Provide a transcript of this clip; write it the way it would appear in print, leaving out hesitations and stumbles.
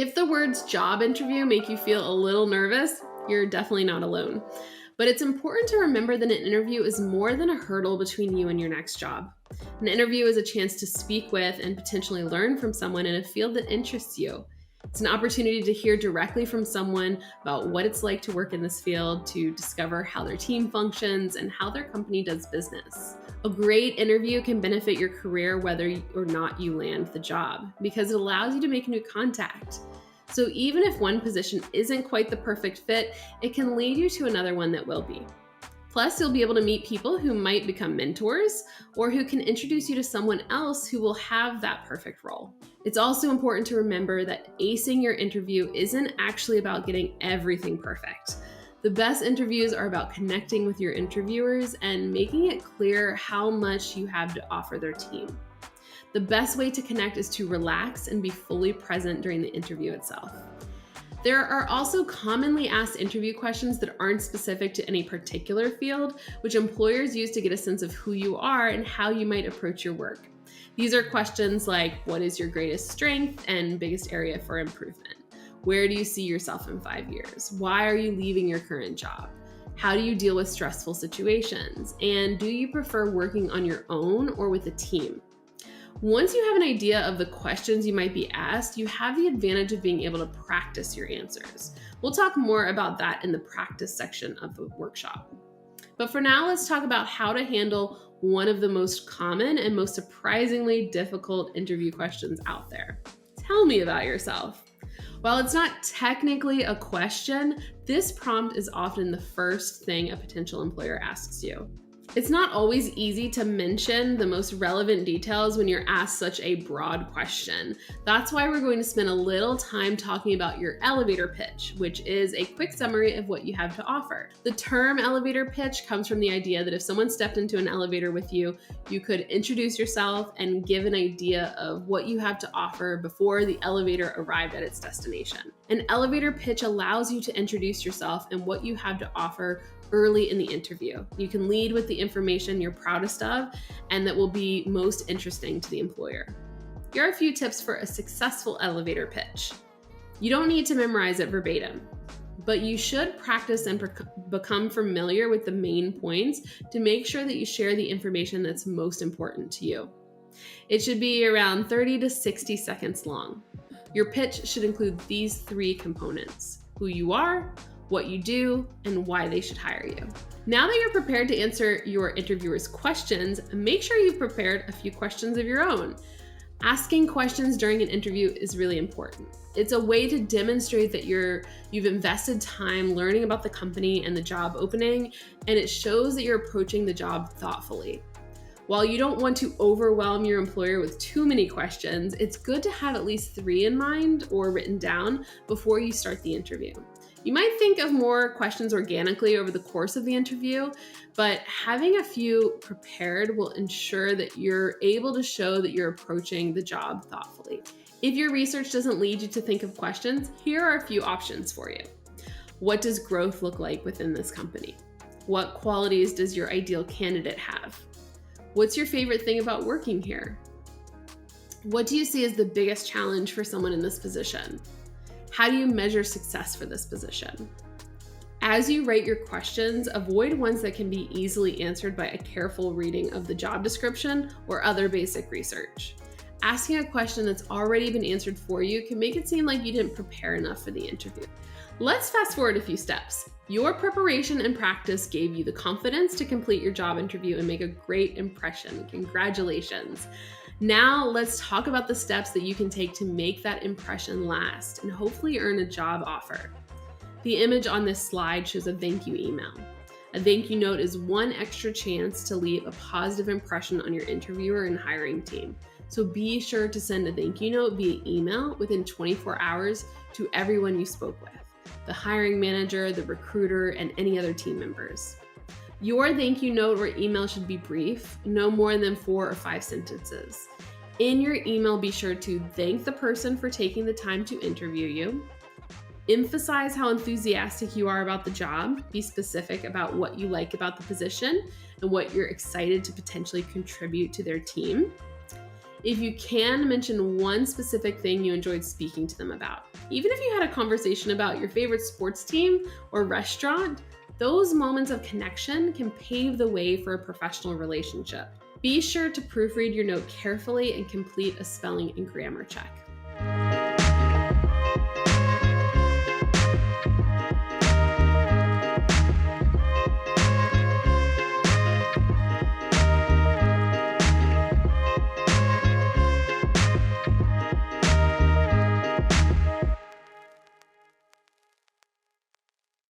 If the words job interview make you feel a little nervous, you're definitely not alone. But it's important to remember that an interview is more than a hurdle between you and your next job. An interview is a chance to speak with and potentially learn from someone in a field that interests you. It's an opportunity to hear directly from someone about what it's like to work in this field, to discover how their team functions and how their company does business. A great interview can benefit your career whether or not you land the job, because it allows you to make new contact. So even if one position isn't quite the perfect fit, it can lead you to another one that will be. Plus, you'll be able to meet people who might become mentors or who can introduce you to someone else who will have that perfect role. It's also important to remember that acing your interview isn't actually about getting everything perfect. The best interviews are about connecting with your interviewers and making it clear how much you have to offer their team. The best way to connect is to relax and be fully present during the interview itself. There are also commonly asked interview questions that aren't specific to any particular field, which employers use to get a sense of who you are and how you might approach your work. These are questions like, what is your greatest strength and biggest area for improvement? Where do you see yourself in 5 years? Why are you leaving your current job? How do you deal with stressful situations? And do you prefer working on your own or with a team? Once you have an idea of the questions you might be asked, you have the advantage of being able to practice your answers. We'll talk more about that in the practice section of the workshop. But for now, let's talk about how to handle one of the most common and most surprisingly difficult interview questions out there. Tell me about yourself. While it's not technically a question, this prompt is often the first thing a potential employer asks you. It's not always easy to mention the most relevant details when you're asked such a broad question. That's why we're going to spend a little time talking about your elevator pitch, which is a quick summary of what you have to offer. The term elevator pitch comes from the idea that if someone stepped into an elevator with you, you could introduce yourself and give an idea of what you have to offer before the elevator arrived at its destination. An elevator pitch allows you to introduce yourself and what you have to offer early in the interview. You can lead with the information you're proudest of and that will be most interesting to the employer. Here are a few tips for a successful elevator pitch. You don't need to memorize it verbatim, but you should practice and become familiar with the main points to make sure that you share the information that's most important to you. It should be around 30 to 60 seconds long. Your pitch should include these 3 components: who you are, what you do, and why they should hire you. Now that you're prepared to answer your interviewer's questions, make sure you've prepared a few questions of your own. Asking questions during an interview is really important. It's a way to demonstrate that you've invested time learning about the company and the job opening, and it shows that you're approaching the job thoughtfully. While you don't want to overwhelm your employer with too many questions, it's good to have at least 3 in mind or written down before you start the interview. You might think of more questions organically over the course of the interview, but having a few prepared will ensure that you're able to show that you're approaching the job thoughtfully. If your research doesn't lead you to think of questions, here are a few options for you. What does growth look like within this company? What qualities does your ideal candidate have? What's your favorite thing about working here? What do you see as the biggest challenge for someone in this position? How do you measure success for this position? As you write your questions, avoid ones that can be easily answered by a careful reading of the job description or other basic research. Asking a question that's already been answered for you can make it seem like you didn't prepare enough for the interview. Let's fast forward a few steps. Your preparation and practice gave you the confidence to complete your job interview and make a great impression. Congratulations. Now let's talk about the steps that you can take to make that impression last and hopefully earn a job offer. The image on this slide shows a thank you email. A thank you note is one extra chance to leave a positive impression on your interviewer and hiring team. So be sure to send a thank you note via email within 24 hours to everyone you spoke with, the hiring manager, the recruiter, and any other team members. Your thank you note or email should be brief, no more than 4 or 5 sentences. In your email, be sure to thank the person for taking the time to interview you. Emphasize how enthusiastic you are about the job. Be specific about what you like about the position and what you're excited to potentially contribute to their team. If you can, mention one specific thing you enjoyed speaking to them about. Even if you had a conversation about your favorite sports team or restaurant, those moments of connection can pave the way for a professional relationship. Be sure to proofread your note carefully and complete a spelling and grammar check.